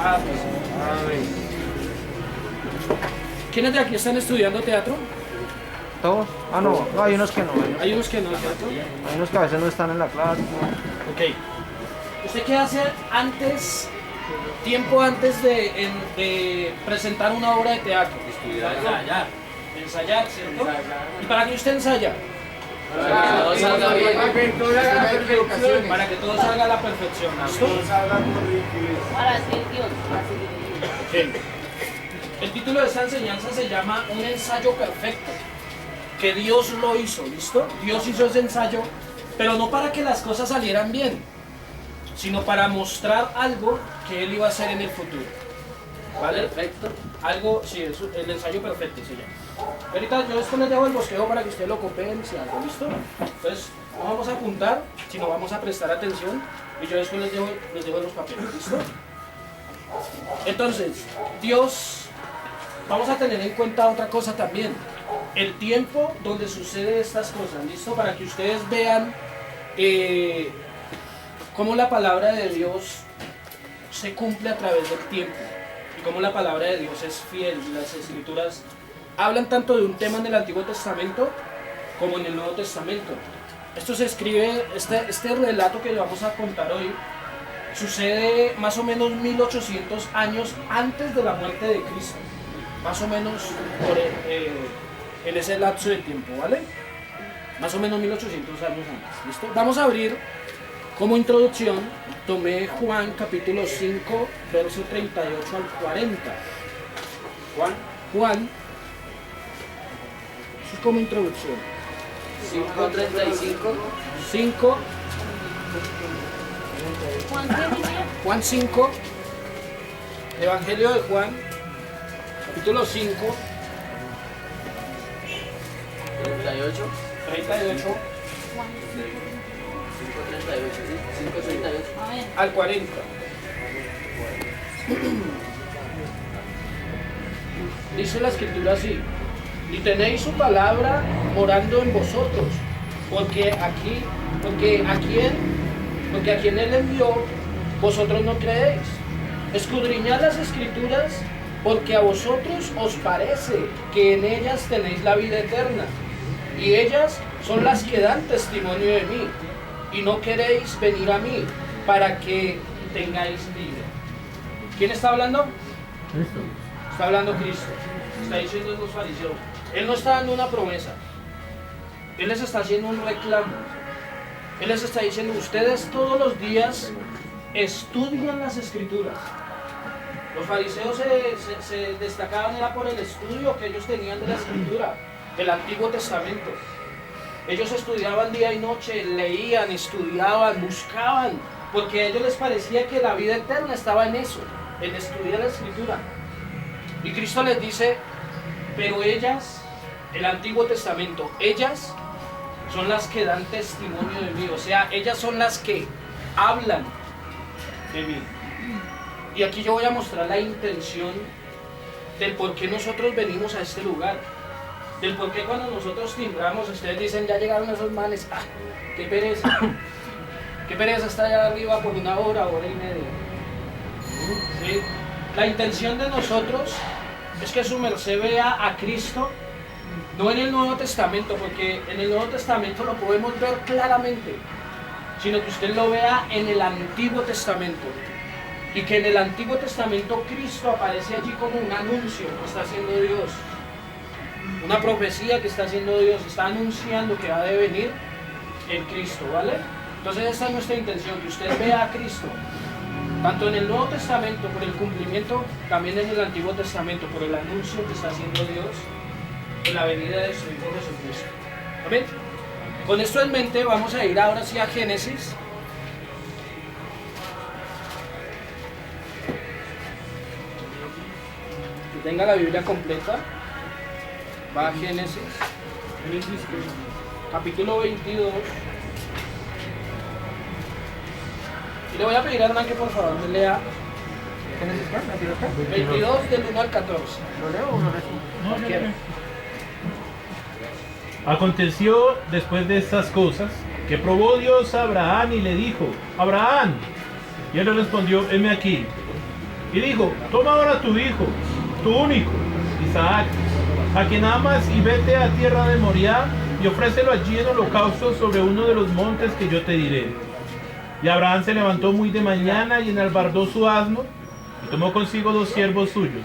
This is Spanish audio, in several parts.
Ah, pues, amén. ¿Quiénes de aquí están estudiando teatro? ¿Todos? Ah, no, hay unos que no. Hay unos que no, ¿cierto? Hay unos que a veces no están en la clase. Ok. ¿Usted qué hace antes, tiempo antes de presentar una obra de teatro? Estudiar. Ensayar, ¿cierto? ¿Y para qué usted ensaya? Para que todo salga bien. Para que todo salga a la perfección. ¿Listo? Para ser Dios. Ok. El título de esta enseñanza se llama Un ensayo perfecto. Que Dios lo hizo, ¿listo? Dios hizo ese ensayo, pero no para que las cosas salieran bien, sino para mostrar algo que Él iba a hacer en el futuro. ¿Vale? Perfecto. Algo, sí, el ensayo perfecto se llama. Ahorita yo después les dejo el bosquejo para que ustedes lo copien, si algo, ¿listo? Entonces, no vamos a apuntar, sino vamos a prestar atención y yo después les dejo los papeles, ¿listo? Entonces, Dios, vamos a tener en cuenta otra cosa también. El tiempo donde suceden estas cosas, ¿listo? Para que ustedes vean cómo la palabra de Dios se cumple a través del tiempo y cómo la palabra de Dios es fiel. Las escrituras hablan tanto de un tema en el Antiguo Testamento como en el Nuevo Testamento. Esto se escribe, este relato que vamos a contar hoy sucede más o menos 1800 años antes de la muerte de Cristo, más o menos en ese lapso de tiempo, ¿vale? Más o menos 1800 años antes, ¿listo? Vamos a abrir como introducción, tomé Juan capítulo 5, verso 38 al 40. Juan, eso es como introducción. 5:35. 5, Juan, ¿qué dice? Juan 5, Evangelio de Juan, capítulo 5, 38. 38 Juan. 5:38, ¿sí? 5:38. Amén. al 40. Dice la escritura así: y tenéis su palabra morando en vosotros, porque a quien Él envió, vosotros no creéis. Escudriñad las escrituras, porque a vosotros os parece que en ellas tenéis la vida eterna, y ellas son las que dan testimonio de mí, y no queréis venir a mí para que tengáis vida. ¿Quién está hablando? Cristo. Está hablando Cristo. Está diciendo los fariseos. Él no está dando una promesa. Él les está haciendo un reclamo. Él les está diciendo: ustedes todos los días estudian las escrituras. Los fariseos se destacaban era por el estudio que ellos tenían de la escritura, del Antiguo Testamento. Ellos estudiaban día y noche, leían, estudiaban, buscaban, porque a ellos les parecía que la vida eterna estaba en eso, en estudiar la escritura. Y Cristo les dice: pero ellas, el Antiguo Testamento, ellas son las que dan testimonio de mí, o sea, ellas son las que hablan de mí. Y aquí yo voy a mostrar la intención del por qué nosotros venimos a este lugar, del por qué cuando nosotros timbramos, ustedes dicen: ya llegaron esos manes, ¡ah, qué pereza! Qué pereza estar allá arriba por una hora y media. ¿Sí? La intención de nosotros es que su merced vea a Cristo, no en el Nuevo Testamento, porque en el Nuevo Testamento lo podemos ver claramente, sino que usted lo vea en el Antiguo Testamento. Y que en el Antiguo Testamento Cristo aparece allí como un anuncio que está haciendo Dios. Una profecía que está haciendo Dios, está anunciando que ha de venir en Cristo, ¿vale? Entonces esta es nuestra intención, que usted vea a Cristo, tanto en el Nuevo Testamento por el cumplimiento, también en el Antiguo Testamento por el anuncio que está haciendo Dios en la venida de su Hijo Jesucristo. ¿Amén? Con esto en mente vamos a ir ahora sí a Génesis. Que tenga la Biblia completa. Va a Génesis, capítulo 22. Y le voy a pedir a Hernán que por favor me lea ¿Génesis qué? 22 del 1 al 14. ¿Lo leo o lo resumo? Cualquiera. Aconteció después de estas cosas que probó Dios a Abraham y le dijo: Abraham. Y él le respondió: heme aquí. Y dijo, toma ahora tu hijo, tu único, Isaac, a quien amas, y vete a tierra de Moriah y ofrécelo allí en holocausto sobre uno de los montes que yo te diré. Y Abraham se levantó muy de mañana y enalbardó su asno y tomó consigo 2 siervos suyos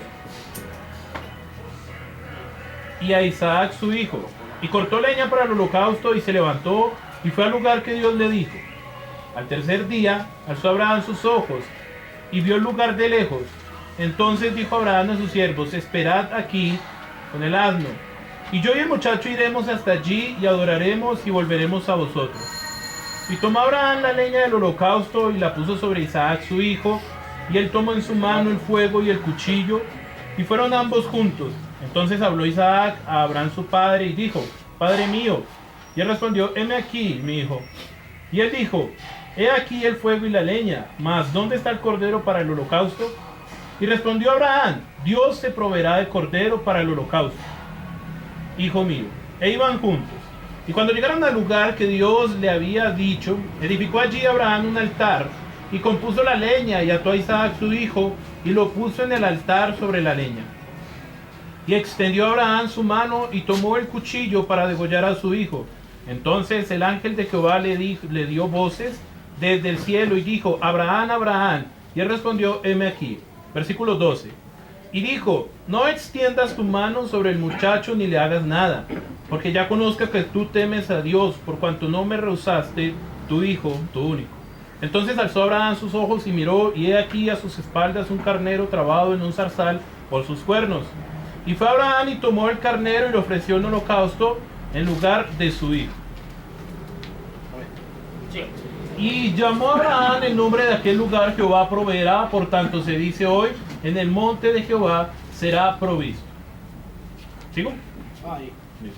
y a Isaac su hijo, y cortó leña para el holocausto y se levantó y fue al lugar que Dios le dijo. Al tercer día alzó Abraham sus ojos y vio el lugar de lejos. Entonces dijo Abraham a sus siervos, esperad aquí con el asno, y yo y el muchacho iremos hasta allí y adoraremos y volveremos a vosotros. Y tomó Abraham la leña del holocausto y la puso sobre Isaac su hijo, y él tomó en su mano el fuego y el cuchillo, y fueron ambos juntos. Entonces habló Isaac a Abraham su padre y dijo, Padre mío. Y él respondió, heme aquí, mi hijo. Y él dijo, he aquí el fuego y la leña, mas ¿dónde está el cordero para el holocausto? Y respondió Abraham, Dios te proveerá de cordero para el holocausto, hijo mío. E iban juntos. Y cuando llegaron al lugar que Dios le había dicho, edificó allí Abraham un altar, y compuso la leña, y ató a Isaac su hijo, y lo puso en el altar sobre la leña. Y extendió Abraham su mano, y tomó el cuchillo para degollar a su hijo. Entonces el ángel de Jehová le dio voces desde el cielo, y dijo, Abraham, Abraham. Y él respondió, heme aquí. Versículo 12. Y dijo, no extiendas tu mano sobre el muchacho ni le hagas nada, porque ya conozca que tú temes a Dios, por cuanto no me rehusaste tu hijo, tu único. Entonces alzó Abraham sus ojos y miró, y he aquí a sus espaldas un carnero trabado en un zarzal por sus cuernos. Y fue Abraham y tomó el carnero y lo ofreció en holocausto en lugar de su hijo. Sí. Y llamó a Abraham el nombre de aquel lugar, Jehová proveerá, por tanto se dice hoy, en el monte de Jehová será provisto. ¿Sigo? Ahí. Bien.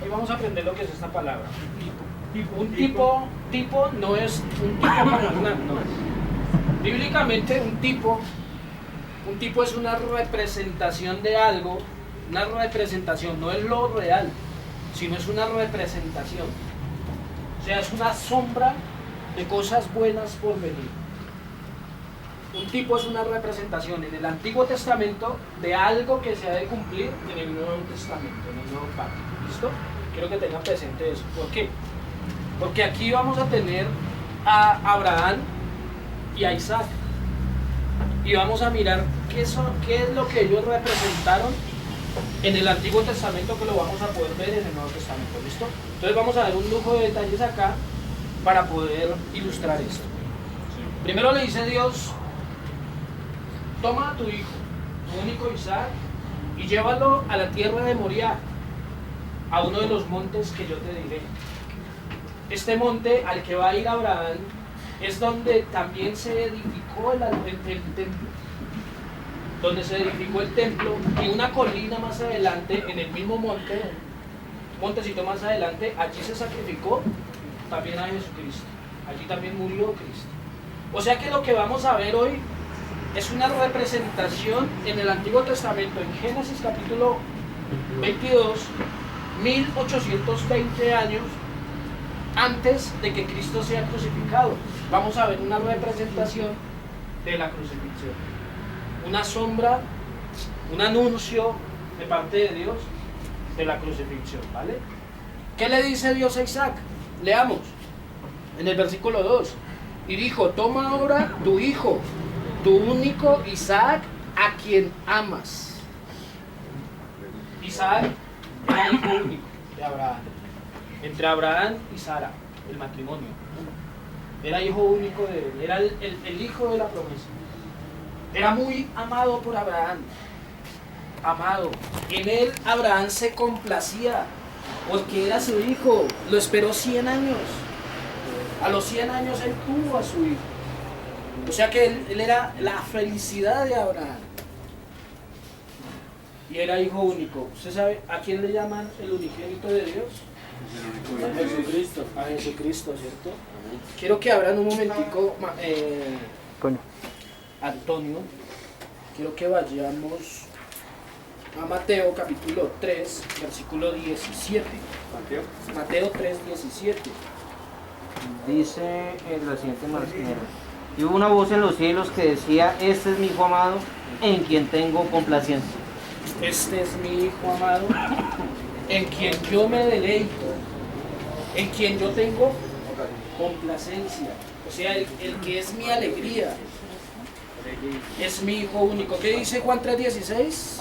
Hoy vamos a aprender lo que es esta palabra. Un tipo no es un tipo carnal, no. Bíblicamente un tipo es una representación de algo, una representación, no es lo real, sino es una representación. O sea, es una sombra de cosas buenas por venir. Un tipo es una representación en el Antiguo Testamento de algo que se ha de cumplir en el Nuevo Testamento, en el Nuevo Pacto. ¿Listo? Quiero que tengan presente eso. ¿Por qué? Porque aquí vamos a tener a Abraham y a Isaac. Y vamos a mirar qué es lo que ellos representaron en el Antiguo Testamento, que lo vamos a poder ver en el Nuevo Testamento. ¿Listo? Entonces vamos a ver un lujo de detalles acá para poder ilustrar esto. Primero le dice Dios, toma a tu hijo, tu único Isaac, y llévalo a la tierra de Moriah, a uno de los montes que yo te diré. Este monte al que va a ir Abraham es donde también se edificó el templo. Donde se edificó el templo, y una colina más adelante, en el mismo monte, un montecito más adelante, allí se sacrificó también a Jesucristo. Allí también murió Cristo. O sea que lo que vamos a ver hoy es una representación en el Antiguo Testamento, en Génesis capítulo 22, 1820 años antes de que Cristo sea crucificado. Vamos a ver una representación de la crucifixión, una sombra, un anuncio de parte de Dios de la crucifixión, ¿vale? ¿Qué le dice Dios a Isaac? Leamos en el versículo 2. Y dijo, toma ahora tu hijo, tu único Isaac, a quien amas. Isaac era hijo único de Abraham, entre Abraham y Sara, el matrimonio. Era hijo único de él, era el hijo de la promesa. Era muy amado por Abraham, amado. En él Abraham se complacía, porque era su hijo. Lo esperó 100 años. A los 100 años él tuvo a su hijo. O sea que él era la felicidad de Abraham. Y era hijo único. ¿Usted sabe a quién le llaman el unigénito de Dios? A Jesucristo. A Jesucristo, ¿cierto? Quiero que abran un momentico, Antonio. Quiero que vayamos a Mateo capítulo 3, versículo 17. Mateo 3, 17. Dice la siguiente manera. Y hubo una voz en los cielos que decía: este es mi hijo amado, en quien tengo complacencia. Este es mi hijo amado, en quien yo me deleito, en quien yo tengo complacencia. O sea, el que es mi alegría. Es mi hijo único. ¿Qué dice Juan 3:16?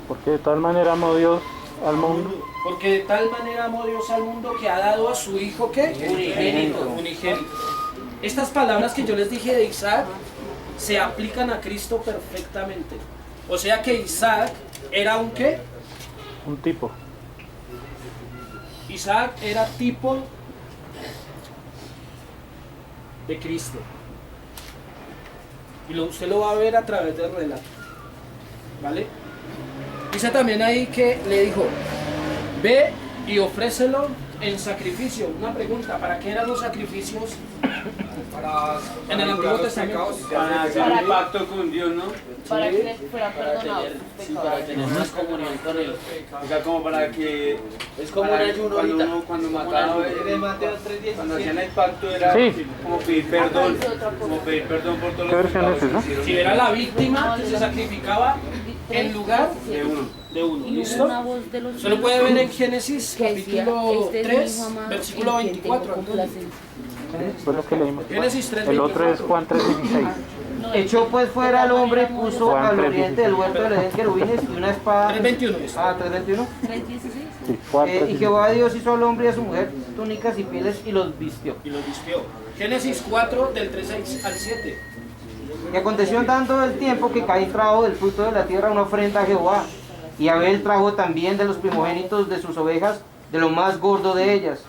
Porque de tal manera amó Dios al mundo. Porque de tal manera amó Dios al mundo que ha dado a su hijo, ¿qué? Unigénito. Estas palabras que yo les dije de Isaac se aplican a Cristo perfectamente. O sea que Isaac era un ¿qué? Un tipo. Isaac era tipo de Cristo. Y usted lo va a ver a través del relato. ¿Vale? Dice también ahí que le dijo: ve y ofrécelo en sacrificio. Una pregunta: ¿para qué eran los sacrificios en el Antiguo Testamento? Para hacer un pacto con Dios, ¿no? Para que les fuera perdonado sus Sí, para pecados. tener más comunión con él. O sea, como para que... Es como un para- ayuno cuando ahorita. uno, cuando Como un mataba, ayuno. cuando hacían el pacto era Sí. como pedir perdón. Acá dice otra cosa. Como pedir perdón por todos ¿Qué los versión pecados es esa? que hicieron Si era la víctima que se sacrificaba en lugar de uno. de uno. Y hubo ¿Listo? una voz de los Se lo puede ver en Génesis que decía: capítulo este es mi 3, hijo amado, versículo en quien tengo 24. complacencia. Fue lo que leímos. Génesis 3, El otro es 24. Juan 3:16. No, Echó pues fuera al hombre y puso Juan al 3:16. oriente del huerto del Edén querubines y una espada. 3:21. Ah, 3:21. 3:16. Sí, Juan Y 3:16. Jehová Dios hizo al hombre y a su mujer túnicas y pieles y los vistió. Y los vistió. Génesis 4, del 3 al 7. Y aconteció andando el tiempo que Caín trajo del fruto de la tierra una ofrenda a Jehová. Y Abel trajo también de los primogénitos de sus ovejas, de lo más gordo de ellas.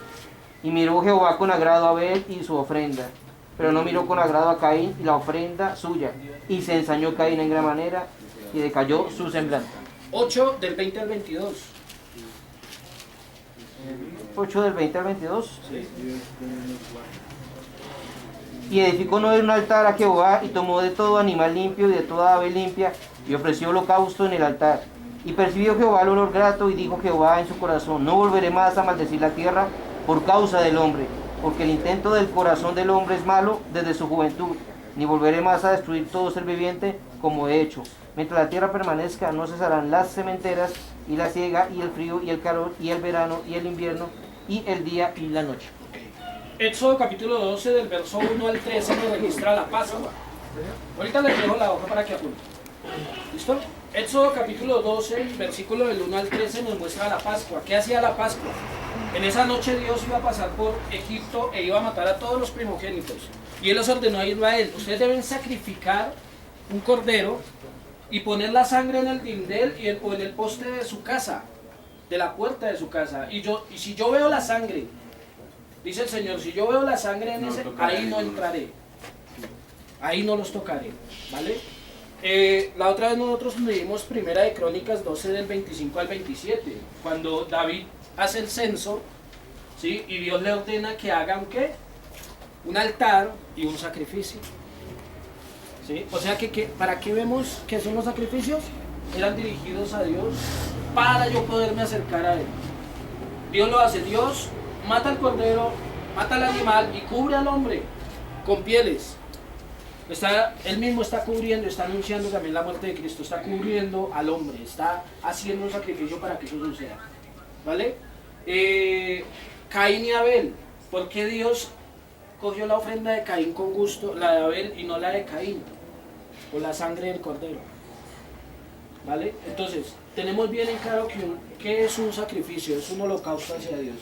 Y miró Jehová con agrado a Abel y su ofrenda, pero no miró con agrado a Caín y la ofrenda suya. Y se ensañó Caín en gran manera y decayó su semblante. 8, del 20 al 22. 8 del 20 al 22. Y edificó Noé un altar a Jehová y tomó de todo animal limpio y de toda ave limpia y ofreció holocausto en el altar. Y percibió Jehová el olor grato y dijo Jehová en su corazón: no volveré más a maldecir la tierra por causa del hombre, porque el intento del corazón del hombre es malo desde su juventud, ni volveré más a destruir todo ser viviente como he hecho. Mientras la tierra permanezca, no cesarán las sementeras y la siega y el frío y el calor y el verano y el invierno y el día y la noche. Éxodo capítulo 12, del verso 1 al 13, nos registra la Pascua. Ahorita les dejo la hoja para que apunten. ¿Listo? Éxodo capítulo 12, versículo del 1 al 13, nos muestra la Pascua. ¿Qué hacía la Pascua? En esa noche Dios iba a pasar por Egipto e iba a matar a todos los primogénitos. Y Él les ordenó a Israel: ustedes deben sacrificar un cordero y poner la sangre en el dindel o en el poste de su casa, de la puerta de su casa. Y si yo veo la sangre, dice el Señor, si yo veo la sangre en ese, ahí no entraré. Ahí no los tocaré. ¿Vale? La otra vez nosotros leímos Primera de Crónicas 12 del 25 al 27, cuando David hace el censo, ¿sí? Y Dios le ordena que haga un ¿qué? Un altar y un sacrificio. ¿Sí? O sea que ¿para qué vemos que son los sacrificios? Eran dirigidos a Dios para yo poderme acercar a Él. Dios lo hace. Dios mata al cordero, mata al animal y cubre al hombre con pieles. Él mismo está cubriendo, está anunciando también la muerte de Cristo, está cubriendo al hombre, está haciendo un sacrificio para que eso suceda. ¿Vale? Caín y Abel. ¿Por qué Dios cogió la ofrenda de Caín con gusto, la de Abel y no la de Caín? Por la sangre del cordero. ¿Vale? Entonces, tenemos bien en claro que es un sacrificio, es un holocausto hacia Dios.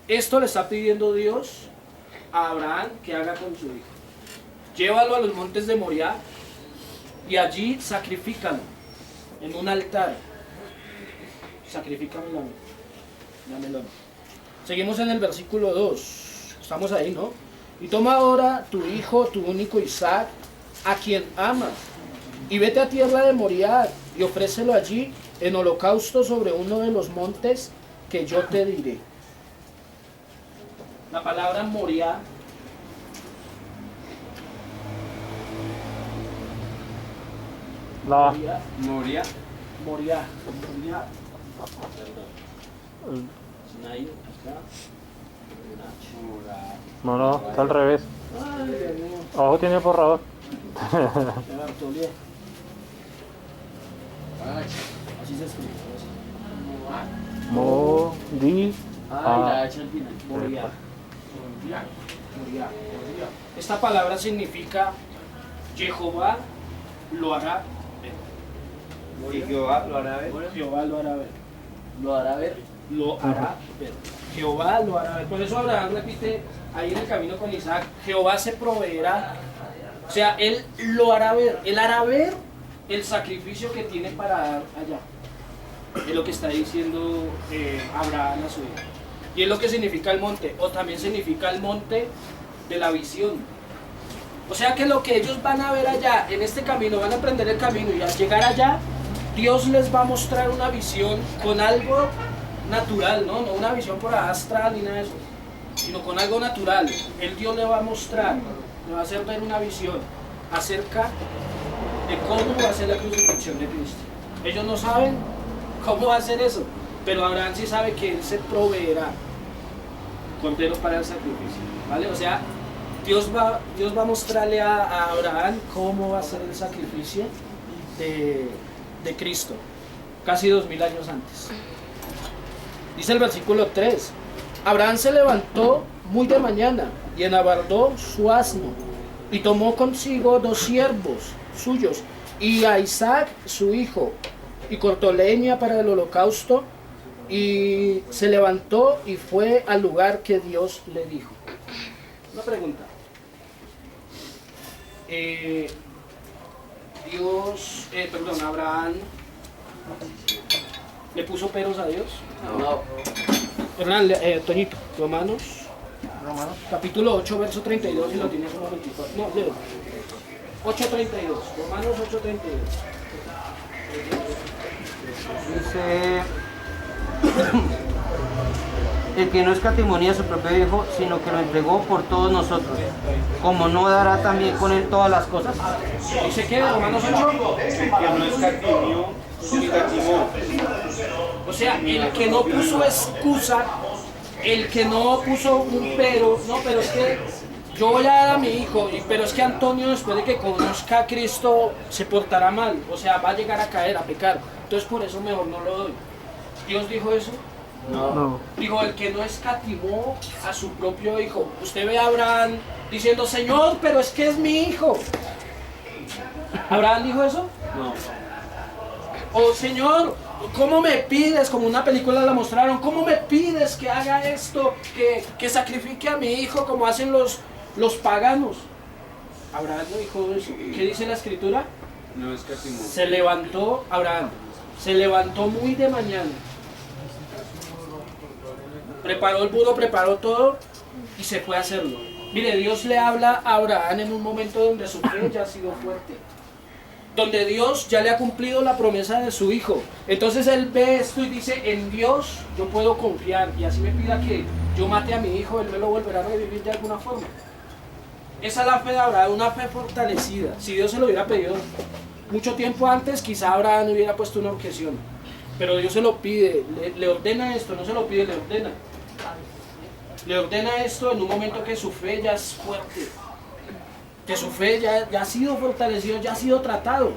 Esto le está pidiendo Dios a Abraham que haga con su hijo. Llévalo a los montes de Moriah y allí sacrifícalo en un altar. Sacrifícamelo a mí. Dámelo a mí. Seguimos en el versículo 2. Estamos ahí, ¿no? Y toma ahora tu hijo, tu único Isaac, a quien amas, y vete a tierra de Moriah y ofrécelo allí en holocausto sobre uno de los montes que yo te diré. La palabra Moriah La Moría. Moriah. Sinaí, acá. No, no, está al revés. Ay, Dios mío. Abajo tiene el borrador. Ya, Bartolé. Así se escribe. Modi. Ah, la H al final. Moriah. Moriah. Esta palabra significa Jehová lo hará ver. Y Jehová lo hará ver. Jehová lo hará ver. Lo hará ver. Lo hará ver. Jehová lo hará ver. Por eso Abraham repite ahí en el camino con Isaac, Jehová se proveerá. O sea, él lo hará ver. Él hará ver el sacrificio que tiene para dar allá. Es lo que está diciendo Abraham a su hijo. Y es lo que significa el monte. O también significa el monte de la visión. O sea que lo que ellos van a ver allá, en este camino, van a aprender el camino y al llegar allá, Dios les va a mostrar una visión con algo natural, ¿no? No una visión por astral ni nada de eso, sino con algo natural. El Dios le va a mostrar, le va a hacer ver una visión acerca de cómo va a ser la crucifixión de Cristo. Ellos no saben cómo va a ser eso, pero Abraham sí sabe que él se proveerá corderos para el sacrificio, ¿vale? O sea, Dios va a mostrarle a Abraham cómo va a ser el sacrificio de Cristo, casi 2000 años antes. Dice el versículo 3, Abraham se levantó muy de mañana y enabardó su asno y tomó consigo 2 siervos suyos y a Isaac su hijo y cortó leña para el holocausto y se levantó y fue al lugar que Dios le dijo. Una pregunta. Abraham le puso peros a Dios. No. Hernán, Toñito, Romanos, capítulo 8, verso 32, y lo tienes un momentito. No, leo. 8:32, Romanos 8:32. Dice, el que no escatimó a su propio hijo, sino que lo entregó por todos nosotros, como no dará también con él todas las cosas. Dice que Romanos 8, El que no escatimó. o sea, el que no puso excusa, el que no puso un pero, no, pero es que yo voy a dar a mi hijo, pero es que Antonio después de que conozca a Cristo se portará mal, o sea, va a llegar a caer, a pecar, entonces por eso mejor no lo doy. ¿Dios dijo eso? No. Dijo, el que no escatimó a su propio hijo. Usted ve a Abraham diciendo, Señor, pero es que es mi hijo. ¿Abraham dijo eso? No. O Señor, ¿cómo me pides? Como una película la mostraron, ¿cómo me pides que haga esto? Que sacrifique a mi hijo como hacen los paganos. Abraham no dijo eso. ¿Qué dice la escritura? No escatimó. Se levantó Abraham, se levantó muy de mañana. Preparó el burro, preparó todo y se fue a hacerlo. Mire, Dios le habla a Abraham en un momento donde su fe ya ha sido fuerte, donde Dios ya le ha cumplido la promesa de su hijo. Entonces él ve esto y dice, en Dios yo puedo confiar, y así me pida que yo mate a mi hijo, él me lo volverá a revivir de alguna forma. Esa es la fe de Abraham, una fe fortalecida. Si Dios se lo hubiera pedido mucho tiempo antes, quizá Abraham hubiera puesto una objeción, pero Dios se lo pide, le ordena esto, no se lo pide, le ordena. Le ordena esto en un momento que su fe ya es fuerte, que su fe ya ha sido fortalecido, ya ha sido tratado.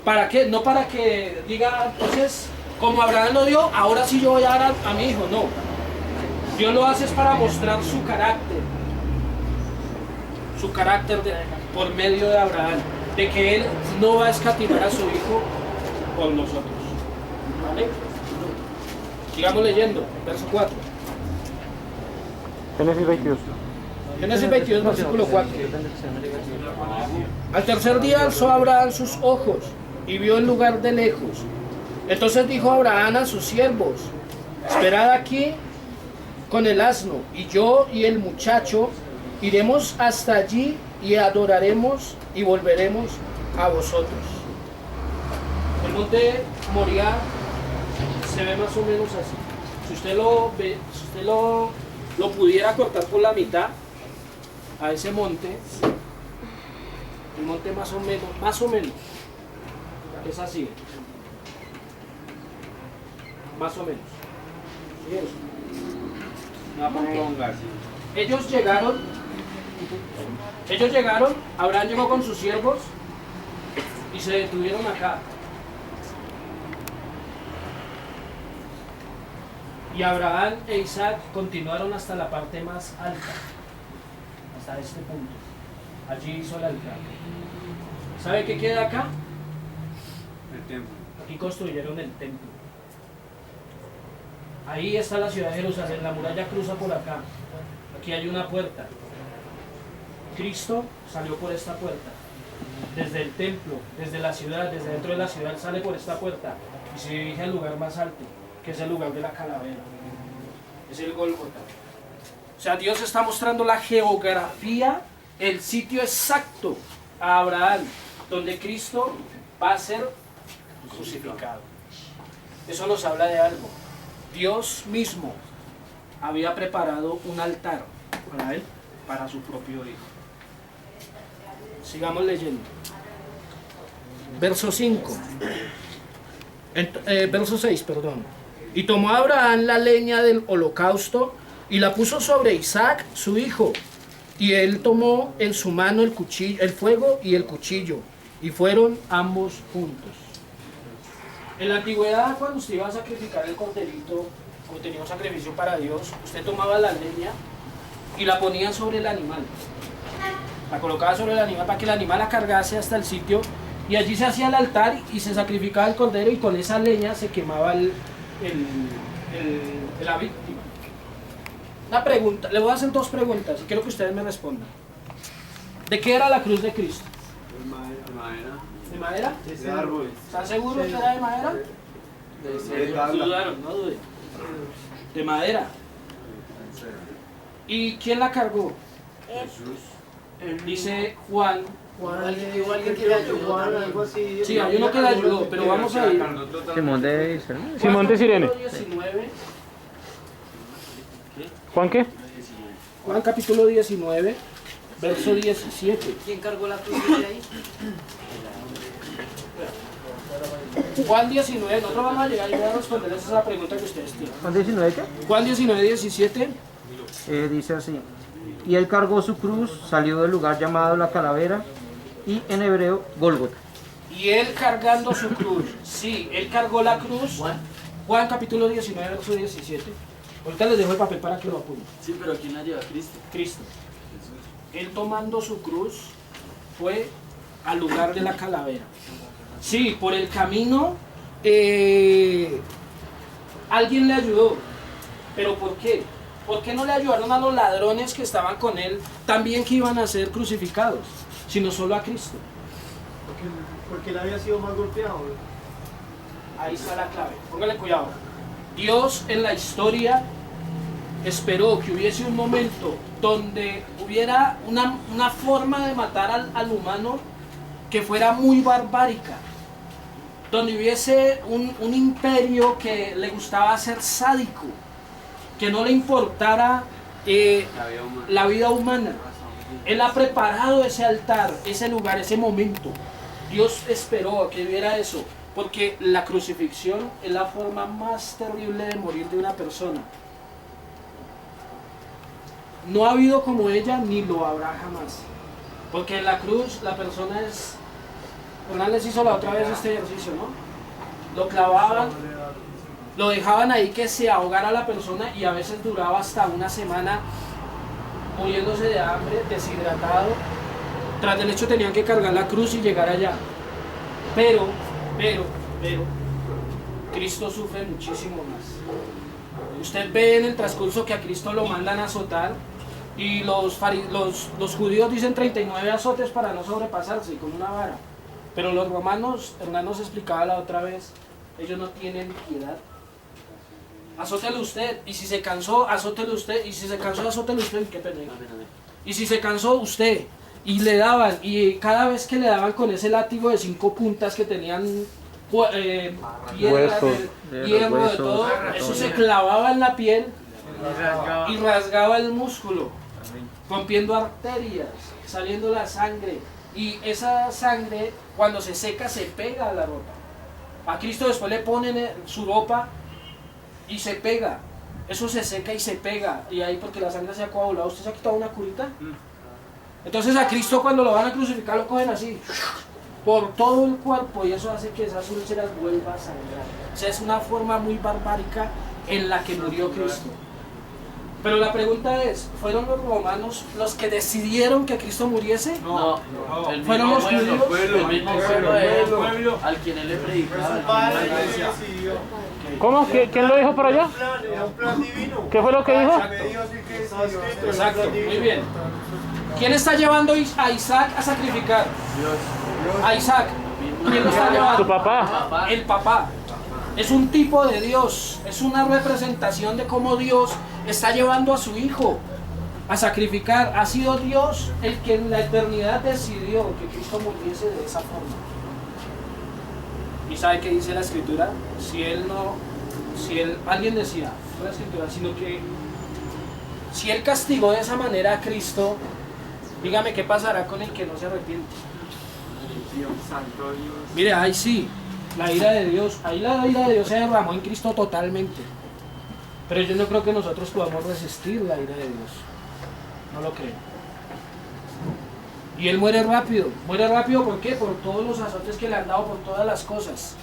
¿Para qué? No para que diga, entonces, como Abraham lo dio, ahora sí yo voy a dar a mi hijo. No. Dios lo hace es para mostrar su carácter por medio de Abraham, de que él no va a escatimar a su hijo por nosotros. ¿Vale? Sigamos leyendo, verso 4. Génesis 22. Génesis 22, versículo 4. Al tercer día alzó Abraham sus ojos y vio el lugar de lejos. Entonces dijo Abraham a sus siervos, esperad aquí con el asno, y yo y el muchacho iremos hasta allí y adoraremos y volveremos a vosotros. El monte Moriah se ve más o menos así. Si usted lo ve, si usted lo pudiera cortar por la mitad a ese monte, el monte más o menos es así. más o menos. ¿Sí eso? Una prolongación. Ellos llegaron, Abraham llegó con sus siervos y se detuvieron acá. Y Abraham e Isaac continuaron hasta la parte más alta, hasta este punto. Allí hizo el altar. ¿Sabe qué queda acá? El templo. Aquí construyeron el templo. Ahí está la ciudad de Jerusalén, la muralla cruza por acá. Aquí hay una puerta. Cristo salió por esta puerta. Desde el templo, desde la ciudad, desde dentro de la ciudad sale por esta puerta y se dirige al lugar más alto, que es el lugar de la calavera. Es el Gólgota. O sea, Dios está mostrando la geografía, el sitio exacto a Abraham, donde Cristo va a ser crucificado. Eso nos habla de algo. Dios mismo había preparado un altar para él, para su propio hijo. Sigamos leyendo. Verso 5. Verso 6, perdón. Y tomó Abraham la leña del holocausto y la puso sobre Isaac, su hijo. Y él tomó en su mano el fuego y el cuchillo, y fueron ambos juntos. En la antigüedad, cuando usted iba a sacrificar el corderito, o tenía un sacrificio para Dios, usted tomaba la leña y la ponía sobre el animal. La colocaba sobre el animal para que el animal la cargase hasta el sitio, y allí se hacía el altar y se sacrificaba el cordero, y con esa leña se quemaba la víctima. Una pregunta, le voy a hacer dos preguntas y quiero que ustedes me respondan. ¿De qué era la cruz de Cristo? De madera. ¿De madera? De árbol. ¿Están seguros que era de madera? tabla. Dudaron, no duden. De madera. ¿Y quién la cargó? Dice Juan. Igual que le ayudó. algo así. Sí, hay uno que la ayudó, pero vamos a ir. Simón de Sirene. Juan Simón de Sirene. capítulo 19, ¿Juan qué? Juan capítulo 19, verso 17. ¿Quién cargó la cruz de ahí? Juan 19, nosotros vamos a llegar y voy a responderles esa pregunta que ustedes tienen. ¿Juan 19 qué? Juan 19, 17. Dice así: y él cargó su cruz, salió del lugar llamado la calavera, y en hebreo Gólgota. Y él cargando su cruz. Sí, él cargó la cruz. Juan capítulo 19, verso 17. Ahorita les dejo el papel para que lo apunten. Sí, pero ¿quién la lleva? Cristo. Cristo. Él tomando su cruz fue al lugar de la calavera. Sí, por el camino alguien le ayudó. ¿Pero por qué? ¿Por qué no le ayudaron a los ladrones que estaban con él también que iban a ser crucificados? Sino solo a Cristo. Porque él había sido más golpeado. Ahí está la clave. Póngale cuidado. Dios en la historia esperó que hubiese un momento donde hubiera una forma de matar al humano que fuera muy barbárica. Donde hubiese un imperio que le gustaba ser sádico. Que no le importara la vida humana. Él ha preparado ese altar, ese lugar, ese momento. Dios esperó a que hubiera eso, porque la crucifixión es la forma más terrible de morir de una persona. No ha habido como ella, ni lo habrá jamás. Porque en la cruz la persona es... Hernán les hizo la otra vez este ejercicio, ¿no? Lo clavaban, lo dejaban ahí que se ahogara la persona y a veces duraba hasta una semana muriéndose de hambre, deshidratado. Tras del hecho tenían que cargar la cruz y llegar allá. Pero, Cristo sufre muchísimo más. Usted ve en el transcurso que a Cristo lo mandan a azotar y los judíos dicen 39 azotes para no sobrepasarse con una vara. Pero los romanos, Hernán nos explicaba la otra vez, ellos no tienen piedad. Azótelo usted, y si se cansó, azótelo usted, y si se cansó, azótelo usted, qué pena. Y si se cansó usted, y le daban, y cada vez que le daban con ese látigo de 5 puntas que tenían piedras, hierro, de todo, eso se clavaba en la piel y rasgaba el músculo, rompiendo arterias, saliendo la sangre, y esa sangre cuando se seca se pega a la ropa. A Cristo después le ponen su ropa y se pega. Eso se seca y se pega. Y ahí porque la sangre se ha coagulado, ¿usted se ha quitado una curita? Entonces a Cristo cuando lo van a crucificar lo cogen así, por todo el cuerpo, y eso hace que esas úlceras vuelvan a sangrar. O sea, es una forma muy barbárica en la que murió Cristo. Pero la pregunta es, ¿fueron los romanos los que decidieron que Cristo muriese? No, el ¿Fueron mismo los pueblo, judíos? el mismo pueblo de él, al quien él le predicaba. Padre decidió. ¿Cómo? ¿Quién lo dijo por allá? Era un plan divino. ¿Qué fue lo que dijo? Me dijo así que estaba escrito. Exacto, muy bien. ¿Quién está llevando a Isaac a sacrificar? A Isaac. ¿Quién lo está llevando? Tu papá. El papá. Es un tipo de Dios, es una representación de cómo Dios está llevando a su hijo a sacrificar. Ha sido Dios el que en la eternidad decidió que Cristo muriese de esa forma. ¿Y sabe qué dice la escritura? Alguien decía, no la escritura, sino que si él castigó de esa manera a Cristo, dígame qué pasará con el que no se arrepiente. Dios santo Dios. Mire, ahí sí, la ira de Dios, ahí la ira de Dios se derramó en Cristo totalmente. Pero yo no creo que nosotros podamos resistir la ira de Dios. No lo creo. Y él muere rápido. ¿Muere rápido por qué? Por todos los azotes que le han dado, por todas las cosas.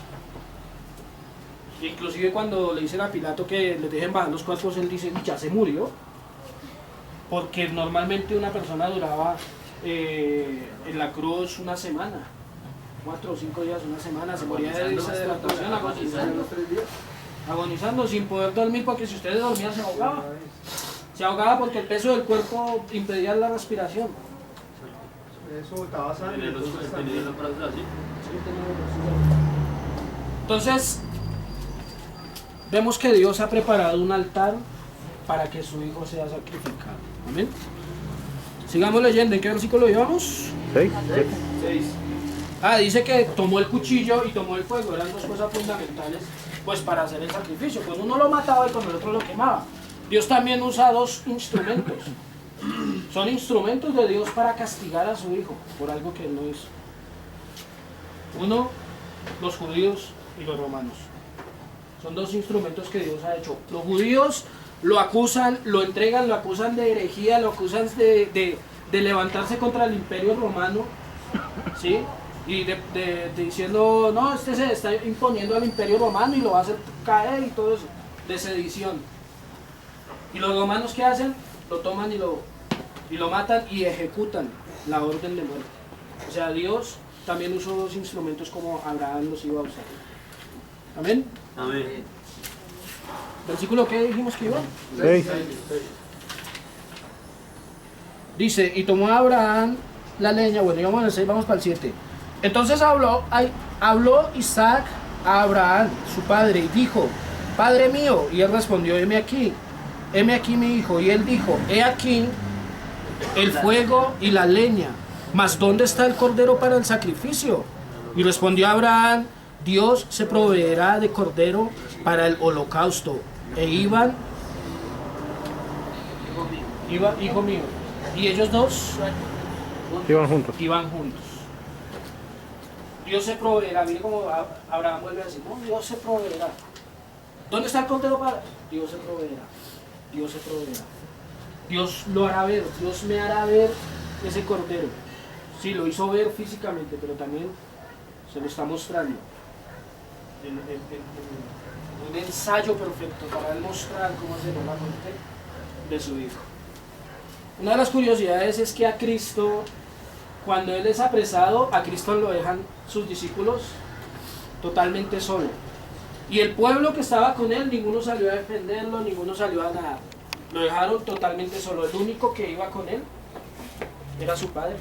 Inclusive cuando le dicen a Pilato que le dejen bajar los cuerpos, él dice, ya se murió. Porque normalmente una persona duraba en la cruz una semana. 4 o 5 días, una semana, se moría de deshidratación, agonizando sin poder dormir, porque si usted dormía se ahogaba. Se ahogaba porque el peso del cuerpo impedía la respiración. Eso botaba sangre. Entonces, también. Entonces, vemos que Dios ha preparado un altar para que su hijo sea sacrificado. Amén. Sigamos leyendo. ¿En qué versículo llevamos? 6. Dice que tomó el cuchillo y tomó el fuego. Eran dos cosas fundamentales pues para hacer el sacrificio. Con uno lo mataba y con el otro lo quemaba. Dios también usa dos instrumentos. Son instrumentos de Dios para castigar a su hijo por algo que él no hizo. Uno, los judíos y los romanos. Son dos instrumentos que Dios ha hecho. Los judíos lo acusan, lo entregan, lo acusan de herejía, lo acusan de levantarse contra el imperio romano, ¿sí? Y diciendo, no, este se está imponiendo al imperio romano y lo va a hacer caer y todo eso, de sedición. Y los romanos, ¿qué hacen? Lo toman y lo matan y ejecutan la orden de muerte. O sea, Dios también usó dos instrumentos como Abraham los iba a usar. ¿Amén? Amén. ¿Versículo qué dijimos que iba? 6. Dice, y tomó Abraham la leña, bueno, íbamos al 6, vamos para el 7. Entonces habló Isaac a Abraham, su padre, y dijo, Padre mío, y él respondió, heme aquí mi hijo, y él dijo, he aquí el fuego y la leña, mas ¿dónde está el cordero para el sacrificio? Y respondió Abraham, Dios se proveerá de cordero para el holocausto. E iban, hijo mío, y ellos dos Iban juntos. iban juntos. Dios se proveerá. Mire cómo Abraham vuelve a decir, no, Dios se proveerá. ¿Dónde está el cordero para? Dios se proveerá. Dios se proveerá. Dios lo hará ver. Dios me hará ver ese cordero. Sí, lo hizo ver físicamente, pero también se lo está mostrando. Un ensayo perfecto para demostrar cómo será la muerte de su hijo. Una de las curiosidades es que a Cristo, cuando Él es apresado, a Cristo lo dejan sus discípulos totalmente solo. Y el pueblo que estaba con Él, ninguno salió a defenderlo, ninguno salió a nada. Lo dejaron totalmente solo. El único que iba con Él era su Padre.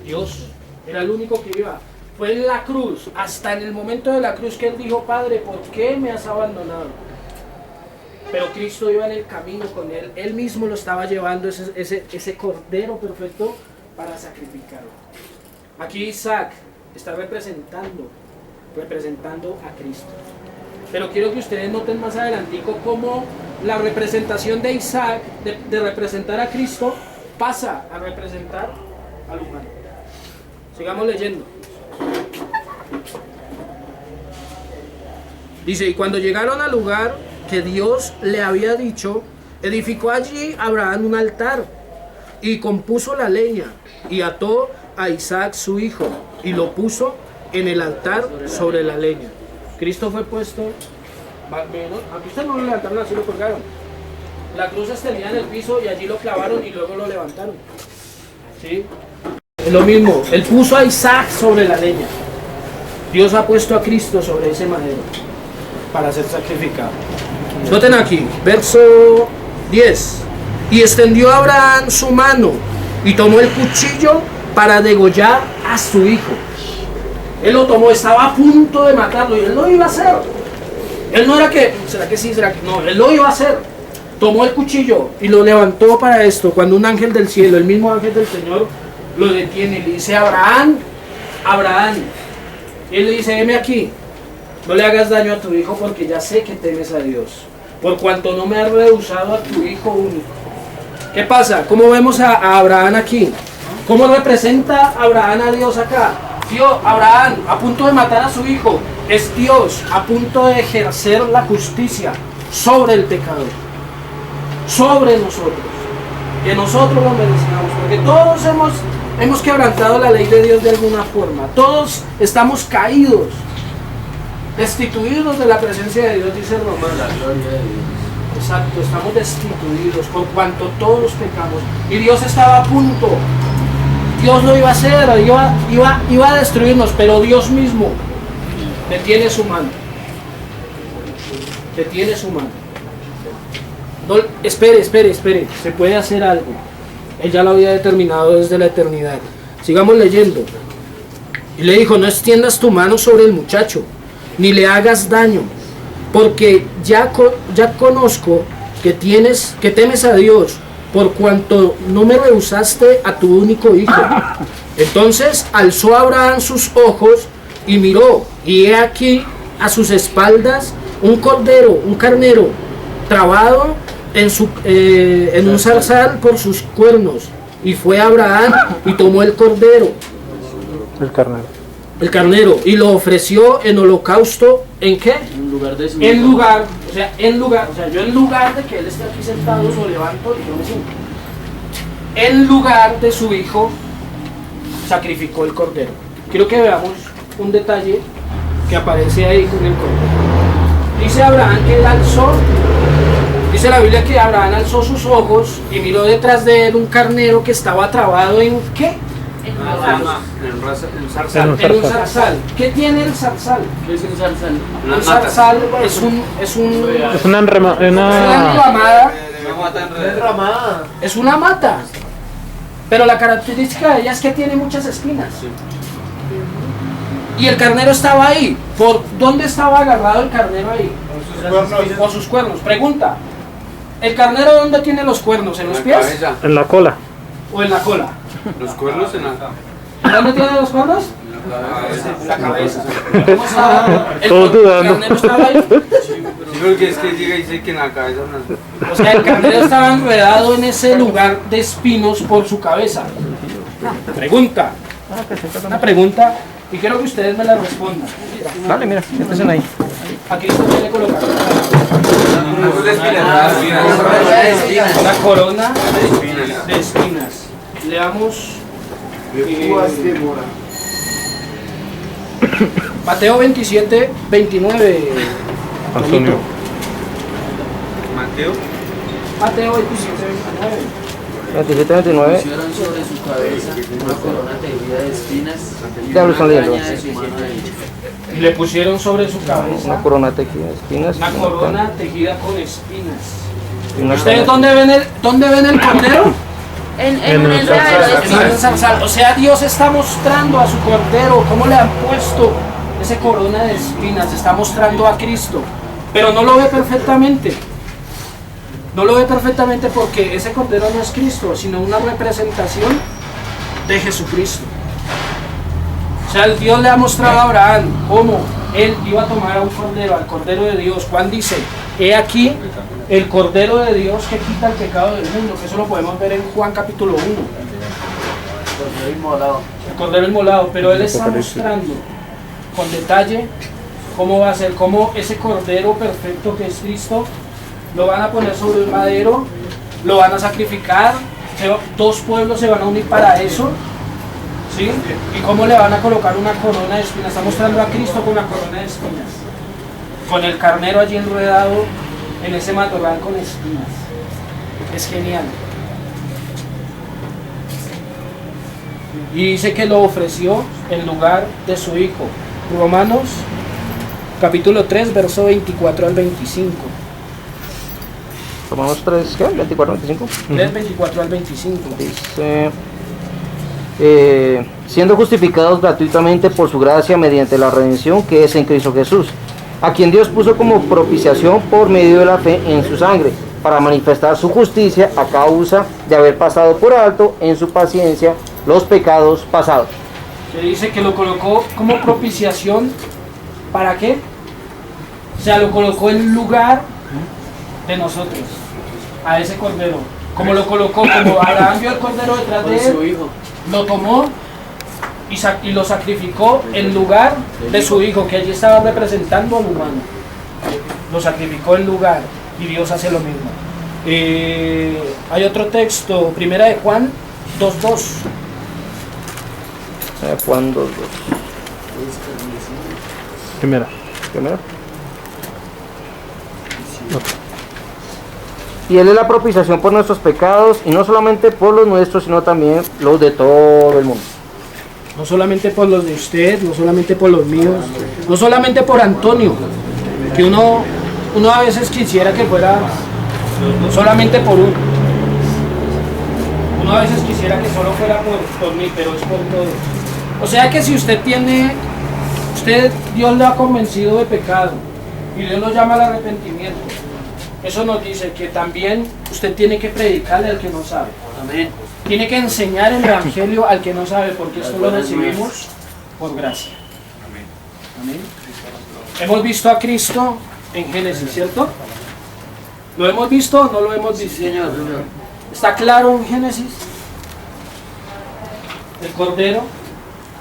Dios era el único que iba. Fue en la cruz, hasta en el momento de la cruz, que Él dijo, Padre, ¿por qué me has abandonado? Pero Cristo iba en el camino con Él. Él mismo lo estaba llevando, ese cordero perfecto para sacrificarlo. Aquí Isaac está representando a Cristo. Pero quiero que ustedes noten más adelantico cómo la representación de Isaac, de representar a Cristo, pasa a representar al humano. Sigamos leyendo. Dice, y cuando llegaron al lugar que Dios le había dicho, edificó allí Abraham un altar y compuso la leña y ató a Isaac su hijo y lo puso en el altar sobre la leña. Cristo fue puesto, aquí ustedes no lo levantaron, así lo colgaron. La cruz tenía en el piso y allí lo clavaron y luego lo levantaron. ¿Sí? Es lo mismo, él puso a Isaac sobre la leña. Dios ha puesto a Cristo sobre ese madero para ser sacrificado. Noten aquí, verso 10. Y extendió Abraham su mano y tomó el cuchillo para degollar a su hijo. Él lo tomó, estaba a punto de matarlo y él lo iba a hacer. Él no era que, ¿será que sí? ¿Será que no? Él lo iba a hacer. Tomó el cuchillo y lo levantó para esto. Cuando un ángel del cielo, el mismo ángel del Señor, lo detiene y le dice: Abraham, Abraham. Y él le dice: heme aquí, no le hagas daño a tu hijo porque ya sé que temes a Dios, por cuanto no me has rehusado a tu hijo único. ¿Qué pasa? ¿Cómo vemos a Abraham aquí? ¿Cómo representa Abraham a Dios acá? Dios, Abraham a punto de matar a su hijo, es Dios a punto de ejercer la justicia sobre el pecado, sobre nosotros, que nosotros lo merecemos, porque todos hemos quebrantado la ley de Dios de alguna forma, todos estamos caídos, destituidos de la presencia de Dios, dice Romanos. La gloria de Dios. Exacto, estamos destituidos por cuanto todos pecamos. Y Dios estaba a punto. Dios lo iba a hacer, iba a destruirnos, pero Dios mismo detiene su mano. Detiene su mano. No, espere, se puede hacer algo. Él ya lo había determinado desde la eternidad. Sigamos leyendo. Y le dijo: no extiendas tu mano sobre el muchacho, ni le hagas daño, porque ya conozco que temes a Dios, por cuanto no me rehusaste a tu único hijo. Entonces alzó Abraham sus ojos y miró, y he aquí a sus espaldas un carnero, trabado en un zarzal por sus cuernos. Y fue Abraham y tomó el cordero, el carnero, y lo ofreció en holocausto. ¿En qué? En lugar de su En lugar yo en lugar de que él esté aquí sentado, lo levanto y yo me siento. En lugar de su hijo, sacrificó el cordero. Quiero que veamos un detalle que aparece ahí con el cordero. Dice Abraham que él alzó, dice la Biblia que Abraham alzó sus ojos y miró detrás de él un carnero que estaba trabado en ¿qué? En un zarzal. ¿Qué tiene el zarzal? ¿Qué es un zarzal? Un zarzal es una enramada. Enramada. Es una mata. Pero la característica de ella es que tiene muchas espinas. Y el carnero estaba ahí. ¿Por dónde estaba agarrado el carnero ahí? Por sus cuernos. Pregunta: ¿el carnero dónde tiene los cuernos? ¿En los pies? en la cola. ¿O en la cola? Los cuernos en la ¿Dónde tiene los cuernos? En la cabeza. ¿Cómo estaba? Todos dudando. ¿El carnero estaba ahí? Sí, porque es que llega y dice que en la cabeza no. O sea, el carnero estaba enredado en ese lugar de espinos por su cabeza. Pregunta. Una pregunta y quiero que ustedes me la respondan. Dale, mira, empiecen ahí. Aquí se tiene colocado Espinas. una corona de espinas. Leamos Mateo 27, 29. Antonio. Mateo. Mateo 27, 29. 27-29. Pusieron sobre su cabeza una corona tejida de espinas y Ya lo están una leyendo. caña de su mano derecha. Y le pusieron sobre su Una cabeza corona tejida de espinas. una corona tejida con espinas. Y una ¿Ustedes corona. dónde ven el cordero? En el el zarzal. En el zarzal. O sea, Dios está mostrando a su cordero cómo le han puesto esa corona de espinas. Está mostrando a Cristo. Pero no lo ve perfectamente. No lo ve perfectamente porque ese cordero no es Cristo, sino una representación de Jesucristo. O sea, el Dios le ha mostrado a Abraham cómo él iba a tomar a un cordero, al cordero de Dios. Juan dice: he aquí el cordero de Dios que quita el pecado del mundo, que eso lo podemos ver en Juan capítulo 1. Cordero inmolado. El cordero inmolado, pero él está mostrando con detalle ¿Cómo va a ser? ¿Cómo ese cordero perfecto que es Cristo lo van a poner sobre un madero? ¿Lo van a sacrificar? ¿Dos pueblos se van a unir para eso? ¿Sí? ¿Y cómo le van a colocar una corona de espinas? Está mostrando a Cristo con la corona de espinas, con el carnero allí enredado en ese matorral con espinas. Es genial. Y dice que lo ofreció en lugar de su hijo. Romanos capítulo 3, verso 24 al 25. Romanos 3, ¿qué? 24, 25. 3, 24 al 25. Dice, siendo justificados gratuitamente por su gracia mediante la redención que es en Cristo Jesús, a quien Dios puso como propiciación por medio de la fe en su sangre, para manifestar su justicia a causa de haber pasado por alto en su paciencia los pecados pasados. Se dice que lo colocó como propiciación. ¿Para qué? O sea, lo colocó en lugar de nosotros, a ese cordero. Como lo colocó, como Abraham vio el cordero detrás de él, lo tomó y lo sacrificó en lugar de su hijo, que allí estaba representando al humano. Lo sacrificó en lugar, y Dios hace lo mismo. Hay otro texto, primera de Juan 2:2. Juan 2:2. Primera. Primero. Y Él es la propiciación por nuestros pecados, y no solamente por los nuestros, sino también los de todo el mundo. No solamente por los de usted, no solamente por los míos, no solamente por Antonio, que uno a veces quisiera que fuera solamente por uno. Uno a veces quisiera que solo fuera por mí, pero es por todos. O sea que si usted Dios le ha convencido de pecado y Dios lo llama al arrepentimiento, eso nos dice que también usted tiene que predicarle al que no sabe. Amén. Tiene que enseñar el evangelio al que no sabe, porque esto lo recibimos por gracia. Amén. Hemos visto a Cristo en Génesis, ¿cierto? ¿Lo hemos visto o no lo hemos visto? Señor. ¿Está claro en Génesis? El cordero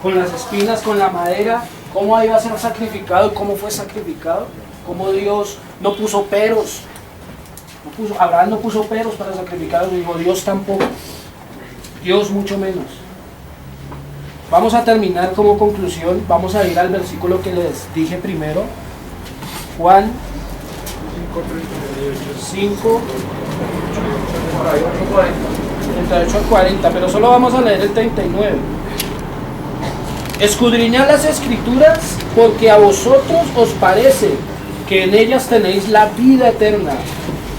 con las espinas, con la madera, cómo iba a ser sacrificado y cómo fue sacrificado, cómo Dios no puso peros. Abraham no puso peros para sacrificar a su hijo, Dios tampoco, Dios mucho menos. Vamos a terminar como conclusión, vamos a ir al versículo que les dije primero, Juan 5, 38 al 40, pero solo vamos a leer el 39. Escudriñad las escrituras, porque a vosotros os parece que en ellas tenéis la vida eterna,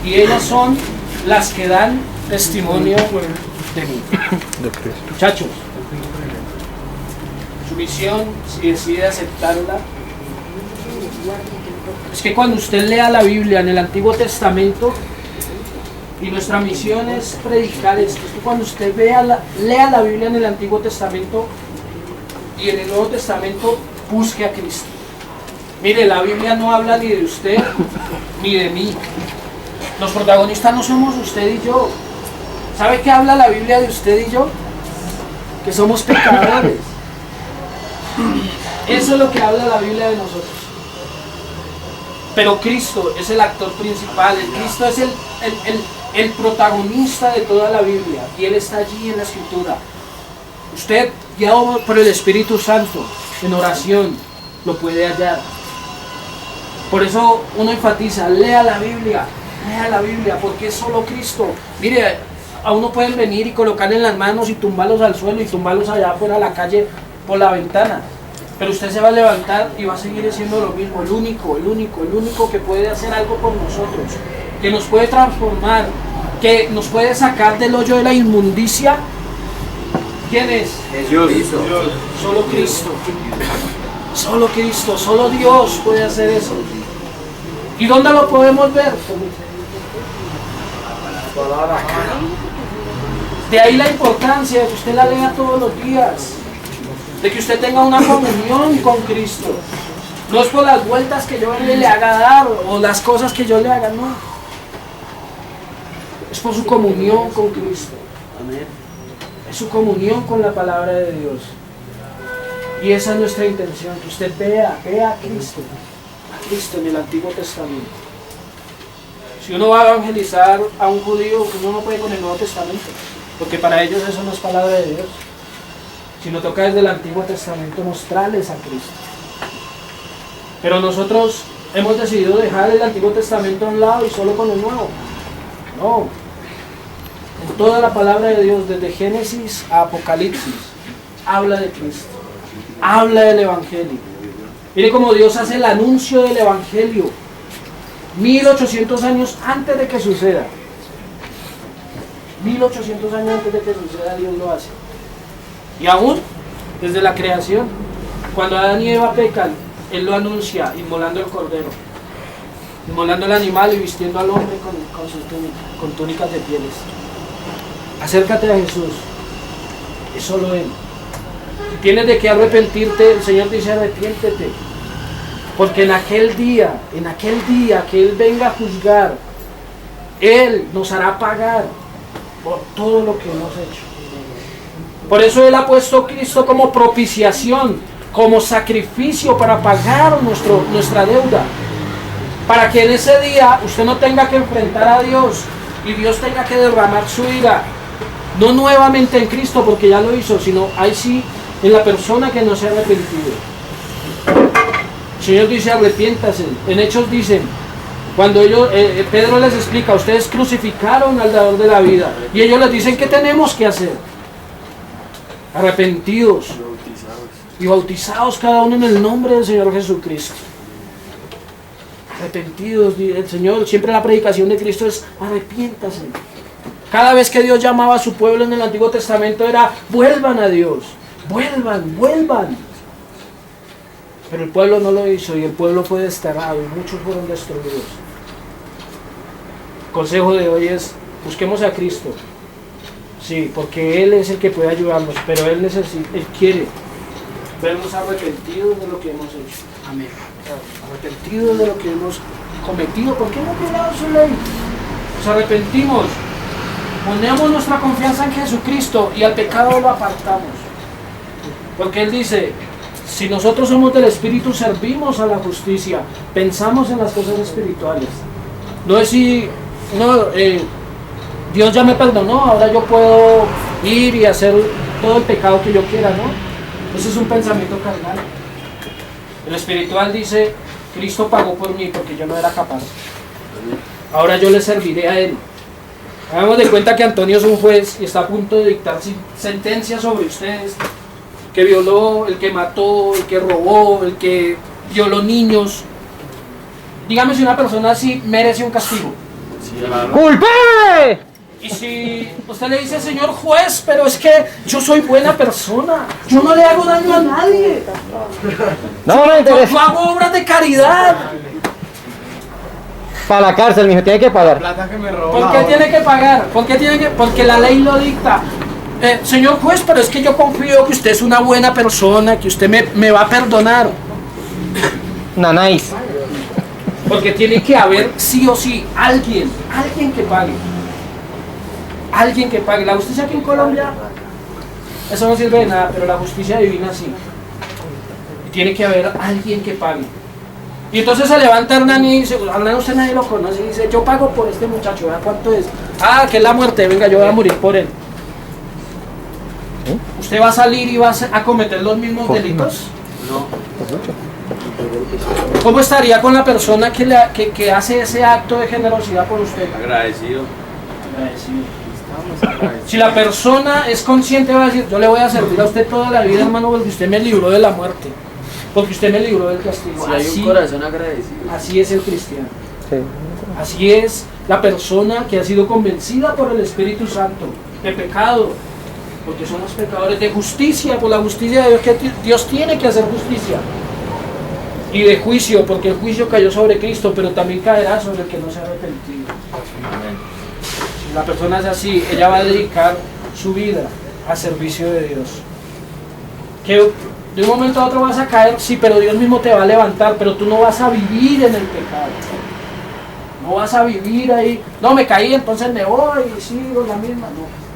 y ellas son las que dan testimonio de mí. Muchachos, su misión, si decide aceptarla, es que cuando usted lea la Biblia en el Antiguo Testamento, y nuestra misión es predicar esto, es que cuando usted lea la Biblia en el Antiguo Testamento y en el Nuevo Testamento, busque a Cristo. Mire, la Biblia no habla ni de usted ni de mí. Los protagonistas no somos usted y yo. ¿Sabe qué habla la Biblia de usted y yo? Que somos pecadores. Eso es lo que habla la Biblia de nosotros. Pero Cristo es el actor principal, Cristo es el protagonista de toda la Biblia, y Él está allí en la Escritura. Usted, guiado por el Espíritu Santo, en oración, lo puede hallar. Por eso uno enfatiza, lea la Biblia, porque es solo Cristo. Mire, a uno pueden venir y colocarle en las manos y tumbarlos al suelo y tumbarlos allá afuera a la calle por la ventana. Pero usted se va a levantar y va a seguir haciendo lo mismo, el único que puede hacer algo por nosotros, que nos puede transformar, que nos puede sacar del hoyo de la inmundicia. ¿Quién es? Dios. Solo Cristo. Solo Cristo, solo Dios puede hacer eso. ¿Y dónde lo podemos ver? De ahí la importancia de que usted la lea todos los días, de que usted tenga una comunión con Cristo. No es por las vueltas que yo le haga dar o las cosas que yo le haga, no. Es por su comunión con Cristo. Es su comunión con la palabra de Dios. Y esa es nuestra intención, que usted vea a Cristo. Cristo en el Antiguo Testamento. Si uno va a evangelizar a un judío, uno no puede con el Nuevo Testamento, porque para ellos eso no es palabra de Dios, sino toca desde el Antiguo Testamento mostrarles a Cristo. Pero nosotros hemos decidido dejar el Antiguo Testamento a un lado y solo con el Nuevo. No. En toda la palabra de Dios, desde Génesis a Apocalipsis, habla de Cristo, habla del Evangelio. Mire cómo Dios hace el anuncio del Evangelio 1800 años antes de que suceda. 1800 años antes de que suceda, Dios lo hace. Y aún desde la creación, cuando Adán y Eva pecan, Él lo anuncia inmolando el cordero, inmolando el animal y vistiendo al hombre con túnicas de pieles. Acércate a Jesús, es solo Él. Si tienes de qué arrepentirte, el Señor dice arrepiéntete, porque en aquel día que Él venga a juzgar, Él nos hará pagar por todo lo que hemos hecho. Por eso Él ha puesto a Cristo como propiciación, como sacrificio para pagar nuestra deuda, para que en ese día usted no tenga que enfrentar a Dios y Dios tenga que derramar su ira, no nuevamente en Cristo porque ya lo hizo, sino ahí sí en la persona que no se ha arrepentido. El Señor dice arrepiéntase. En Hechos dicen, cuando Pedro les explica, ustedes crucificaron al dador de la vida, y ellos les dicen, ¿qué tenemos que hacer? Arrepentidos y bautizados cada uno en el nombre del Señor Jesucristo. Arrepentidos, el Señor, siempre la predicación de Cristo es arrepiéntase. Cada vez que Dios llamaba a su pueblo en el Antiguo Testamento era vuelvan a Dios, vuelvan. Pero el pueblo no lo hizo y el pueblo fue desterrado y muchos fueron destruidos. El consejo de hoy es busquemos a Cristo. Sí, porque Él es el que puede ayudarnos, pero Él quiere vernos arrepentidos de lo que hemos hecho. Amén. Arrepentidos de lo que hemos cometido, porque hemos violado su ley. Nos arrepentimos, ponemos nuestra confianza en Jesucristo y al pecado lo apartamos. Porque Él dice, si nosotros somos del Espíritu, servimos a la justicia, pensamos en las cosas espirituales. No es si, Dios ya me perdonó, ahora yo puedo ir y hacer todo el pecado que yo quiera, ¿no? Ese es un pensamiento carnal. El espiritual dice, Cristo pagó por mí porque yo no era capaz. Ahora yo le serviré a Él. Hagamos de cuenta que Antonio es un juez y está a punto de dictar sentencias sobre ustedes. Que violó, el que mató, el que robó, el que violó niños. Dígame si una persona así merece un castigo. ¡Culpable! Y si usted le dice, señor juez, pero es que yo soy buena persona, yo no le hago daño a nadie, No me interesa. yo hago obras de caridad. Para la cárcel, mijo, tiene que pagar. Plata que me robó. ¿Por qué tiene que pagar? Porque la ley lo dicta. Señor juez, pero es que yo confío que usted es una buena persona, que usted me va a perdonar. Nanáis. Porque tiene que haber sí o sí alguien que pague. Alguien que pague. La justicia aquí en Colombia, eso no sirve de nada, pero la justicia divina sí. Y tiene que haber alguien que pague. Y entonces se levanta Hernán y dice, Hernán usted nadie lo conoce, y dice, yo pago por este muchacho, ¿verdad? ¿Cuánto es? Ah, que es la muerte, venga, yo voy a morir por él. ¿Usted va a salir y va a cometer los mismos delitos? No. ¿Cómo estaría con la persona que hace ese acto de generosidad por usted? Agradecido. Si la persona es consciente, va a decir, yo le voy a servir a usted toda la vida, hermano, porque usted me libró de la muerte, porque usted me libró del castigo. Si hay un corazón agradecido. Así es el cristiano. Sí. Así es la persona que ha sido convencida por el Espíritu Santo de pecado, porque somos pecadores, de justicia, por la justicia de Dios, que Dios tiene que hacer justicia, y de juicio, porque el juicio cayó sobre Cristo, pero también caerá sobre el que no se ha arrepentido. Si la persona es así, ella va a dedicar su vida a servicio de Dios. Que de un momento a otro vas a caer, sí, pero Dios mismo te va a levantar, pero tú no vas a vivir en el pecado. No vas a vivir ahí, no me caí, entonces me voy y sigo la misma, no.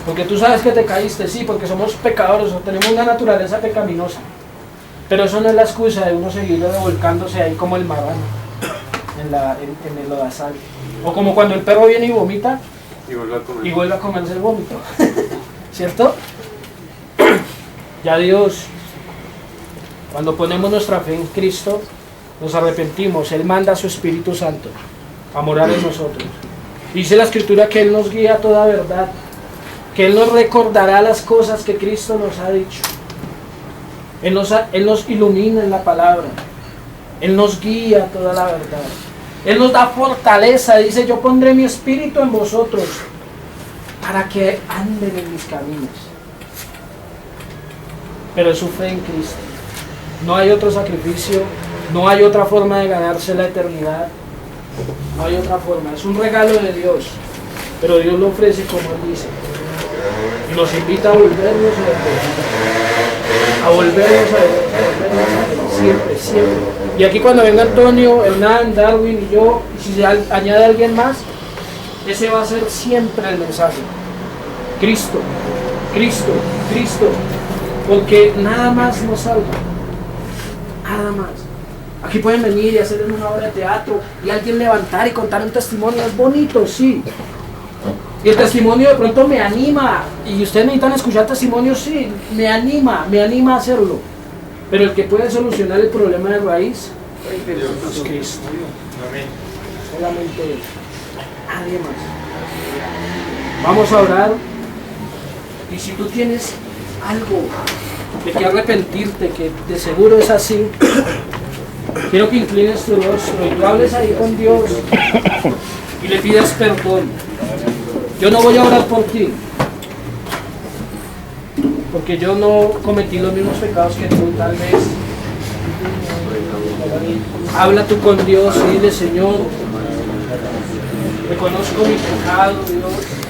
Porque tú sabes que te caíste, sí, porque somos pecadores, o tenemos una naturaleza pecaminosa. Pero eso no es la excusa de uno seguir revolcándose ahí como el marrano en el lodazal. O como cuando el perro viene y vomita y vuelve a comerse el vómito. ¿Cierto? Ya Dios, cuando ponemos nuestra fe en Cristo, nos arrepentimos. Él manda a su Espíritu Santo a morar en nosotros. Dice la Escritura que Él nos guía a toda verdad, que Él nos recordará las cosas que Cristo nos ha dicho. Él nos ilumina en la palabra. Él nos guía a toda la verdad. Él nos da fortaleza. Dice, yo pondré mi espíritu en vosotros para que anden en mis caminos. Pero es su fe en Cristo. No hay otro sacrificio, no hay otra forma de ganarse la eternidad. No hay otra forma. Es un regalo de Dios. Pero Dios lo ofrece como Él dice. Y nos invita a volvernos a volvernos a Él, siempre, siempre. Y aquí cuando venga Antonio, Hernán, Darwin y yo, y si se añade alguien más, ese va a ser siempre el mensaje. Cristo, Cristo, Cristo. Porque nada más nos salva. Nada más. Aquí pueden venir y hacer una obra de teatro y alguien levantar y contar un testimonio. Es bonito, sí. Y el testimonio de pronto me anima. Y ustedes necesitan escuchar testimonios, sí. Me anima a hacerlo. Pero el que puede solucionar el problema de raíz es Cristo. Solamente Él. Nadie más. Vamos a orar. Y si tú tienes algo de que arrepentirte, que de seguro es así, quiero que inclines tu rostro y tú hables ahí con Dios y le pidas perdón. Yo no voy a orar por ti, porque yo no cometí los mismos pecados que tú, tal vez. Habla tú con Dios y dile, Señor, reconozco mi pecado, Dios.